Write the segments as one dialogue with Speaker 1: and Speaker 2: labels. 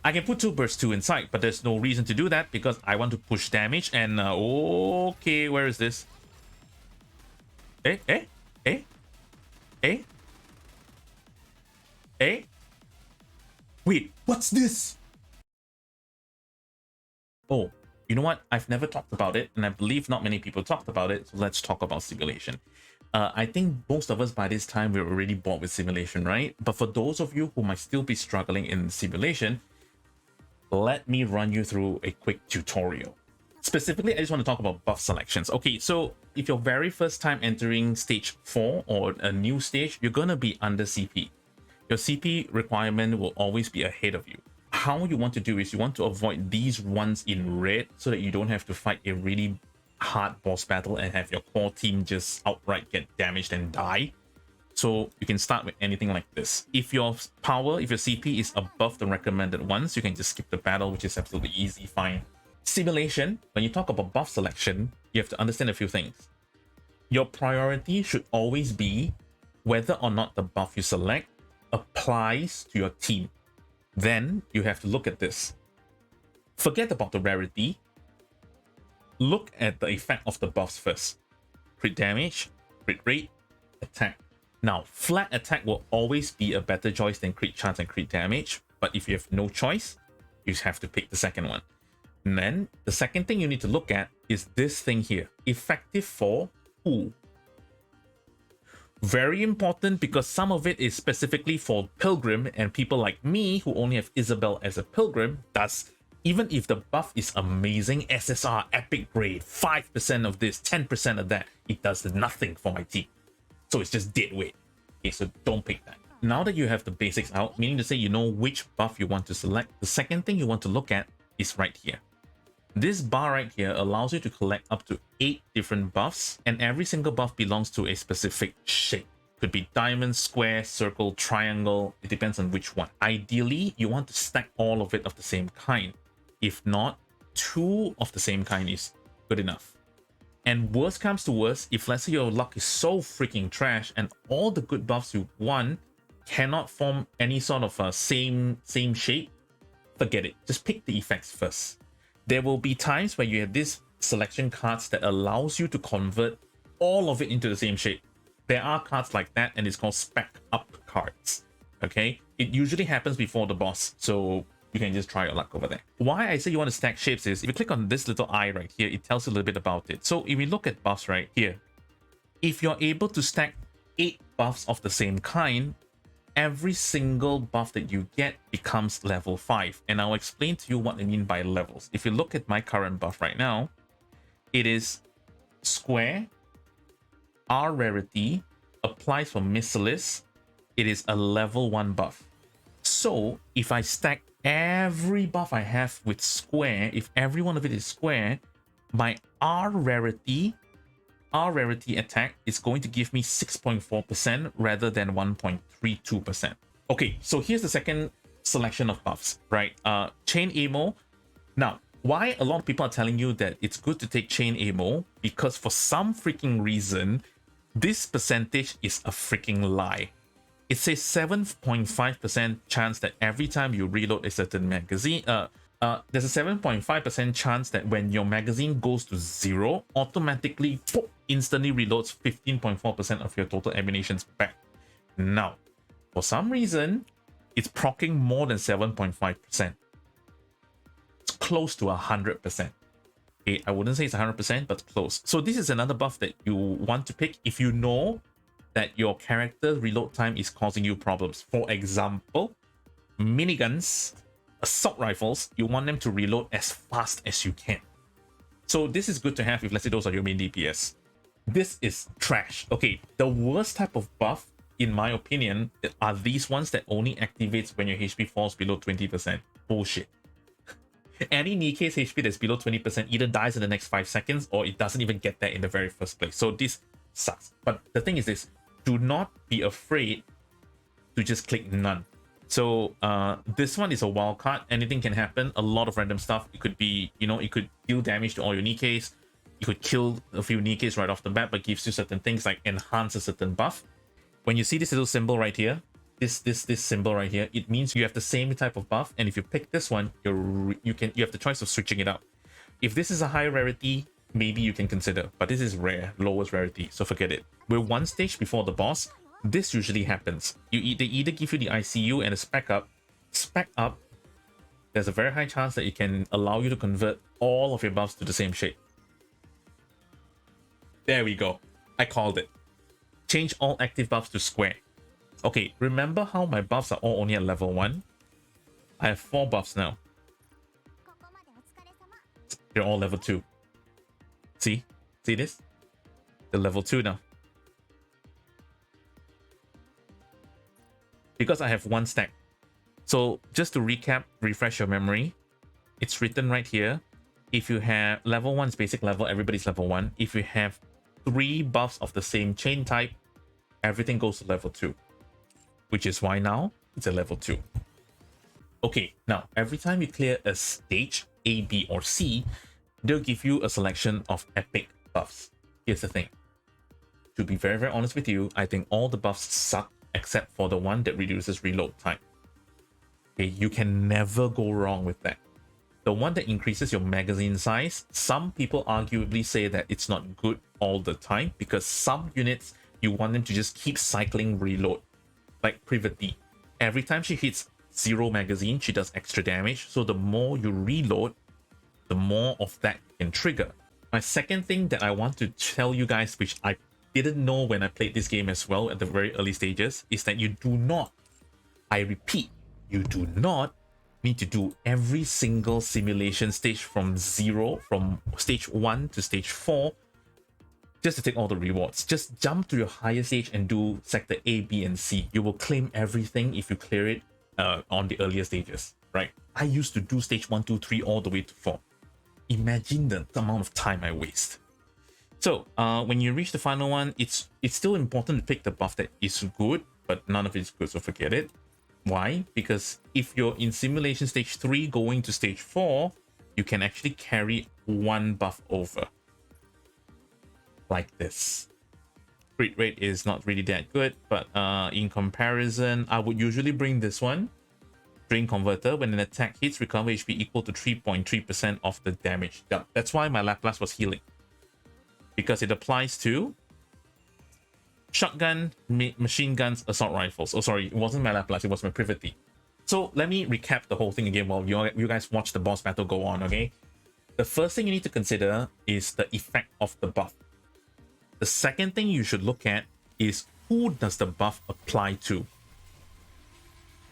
Speaker 1: I can put 2 burst 2 inside, but there's no reason to do that because I want to push damage. And okay, where is this? Eh? Wait, what's this? Oh, you know what? I've never talked about it, and I believe not many people talked about it. So let's talk about simulation. I think most of us by this time we're already bored with simulation, right? But for those of you who might still be struggling in simulation, let me run you through a quick tutorial. Specifically, I just want to talk about buff selections. Okay, so if you're very first time entering stage 4 or a new stage, you're gonna be under CP. Your CP requirement will always be ahead of you. How you want to do is you want to avoid these ones in red so that you don't have to fight a really hard boss battle and have your core team just outright get damaged and die. So you can start with anything like this. If your power, if your CP is above the recommended ones, you can just skip the battle, which is absolutely easy, fine. Simulation, when you talk about buff selection, you have to understand a few things. Your priority should always be whether or not the buff you select applies to your team. Then you have to look at this. Forget about the rarity. Look at the effect of the buffs first. Crit damage, crit rate, attack. Now, flat attack will always be a better choice than crit chance and crit damage, but if you have no choice, you have to pick the second one. And then the second thing you need to look at is this thing here. Effective for who? Very important because some of it is specifically for Pilgrim and people like me who only have Isabel as a Pilgrim. Thus, even if the buff is amazing, SSR, epic grade, 5% of this, 10% of that, it does nothing for my team. So it's just dead weight. Okay, so don't pick that. Now that you have the basics out, meaning to say you know which buff you want to select, the second thing you want to look at is right here. This bar right here allows you to collect up to 8 different buffs, and every single buff belongs to a specific shape. Could be diamond, square, circle, triangle, it depends on which one. Ideally, you want to stack all of it of the same kind. If not, 2 of the same kind is good enough. And worst comes to worst, if let's say your luck is so freaking trash and all the good buffs you won cannot form any sort of a same shape, forget it. Just pick the effects first. There will be times where you have this selection cards that allows you to convert all of it into the same shape. There are cards like that, and it's called spec up cards. Okay, it usually happens before the boss, so you can just try your luck over there. Why I say you want to stack shapes is if you click on this little eye right here, it tells you a little bit about it. So if we look at buffs right here, if you're able to stack 8 buffs of the same kind, every single buff that you get becomes level 5. And I'll explain to you what I mean by levels. If you look at my current buff right now, it is square, R rarity, applies for Missilis. It is a level 1 buff. So if I stack every buff I have with square, if every one of it is square, my R rarity attack is going to give me 6.4% rather than 1.32%. Okay, so here's the second selection of buffs, right? Chain ammo. Now, why a lot of people are telling you that it's good to take chain ammo? Because for some freaking reason, this percentage is a freaking lie. It says 7.5% chance that every time you reload a certain magazine, there's a 7.5% chance that when your magazine goes to 0, automatically instantly reloads 15.4% of your total ammunitions back. Now, for some reason, it's proccing more than 7.5%. It's close to 100%. Okay, I wouldn't say it's 100%, but close. So this is another buff that you want to pick if you know that your character reload time is causing you problems. For example, miniguns, assault rifles, you want them to reload as fast as you can. So this is good to have if let's say those are your main DPS. This is trash. Okay, the worst type of buff, in my opinion, are these ones that only activates when your HP falls below 20%. Bullshit. Any Nikke's HP that's below 20% either dies in the next 5 seconds or it doesn't even get there in the very first place. So this sucks. But the thing is this, do not be afraid to just click none. So this one is a wild card. Anything can happen. A lot of random stuff. It could be, you know, it could deal damage to all your Nikkes. You could kill a few Nikkes right off the bat, but gives you certain things like enhance a certain buff. When you see this little symbol right here, this symbol right here, it means you have the same type of buff, and if you pick this one, you have the choice of switching it out. If this is a high rarity, maybe you can consider, but this is rare, lowest rarity, so forget it. We're one stage before the boss. This usually happens. They either give you the ICU and a spec up. Spec up, there's a very high chance that it can allow you to convert all of your buffs to the same shape. There we go. I called it. Change all active buffs to square. Okay, remember how my buffs are all only at level 1? I have 4 buffs now. They're all level 2. See? See this? They're level 2 now. Because I have 1 stack. So just to recap, refresh your memory, it's written right here. If you have level 1 is basic level, everybody's level 1. If you have 3 buffs of the same chain type, everything goes to level 2. Which is why now it's a level 2. Okay, now every time you clear a stage, A, B, or C, they'll give you a selection of epic buffs. Here's the thing. To be very, very honest with you, I think all the buffs suck except for the one that reduces reload time. Okay, you can never go wrong with that. The one that increases your magazine size, some people arguably say that it's not good all the time because some units, you want them to just keep cycling reload. Like Privity. Every time she hits 0 magazine, she does extra damage. So the more you reload, the more of that you can trigger. My second thing that I want to tell you guys, which I didn't know when I played this game as well at the very early stages, is that you do not, I repeat, you do not need to do every single simulation stage from stage 1 to stage 4 just to take all the rewards. Just jump to your higher stage and do sector A, B, and C. You will claim everything if you clear it on the earlier stages, right? I used to do stage 1, 2, 3 all the way to 4. Imagine the amount of time I waste. So when you reach the final one, it's still important to pick the buff that is good, but none of it is good, so forget it. Why? Because if you're in simulation stage 3 going to stage 4, you can actually carry 1 buff over. Like this. Crit rate is not really that good, but in comparison, I would usually bring this one. Drain Converter. When an attack hits, recover HP equal to 3.3% of the damage. Yeah, that's why my Laplace was healing. Because it applies to shotgun, machine guns, assault rifles. Oh, sorry, it wasn't my Laplace, it was my Privity. So let me recap the whole thing again while you guys watch the boss battle go on, okay? The first thing you need to consider is the effect of the buff. The second thing you should look at is who does the buff apply to.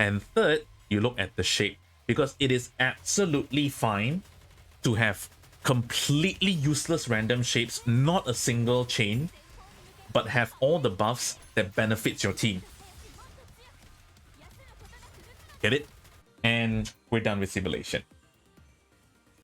Speaker 1: And third, you look at the shape, because it is absolutely fine to have completely useless random shapes, not a single chain, but have all the buffs that benefits your team. Get it? And we're done with simulation.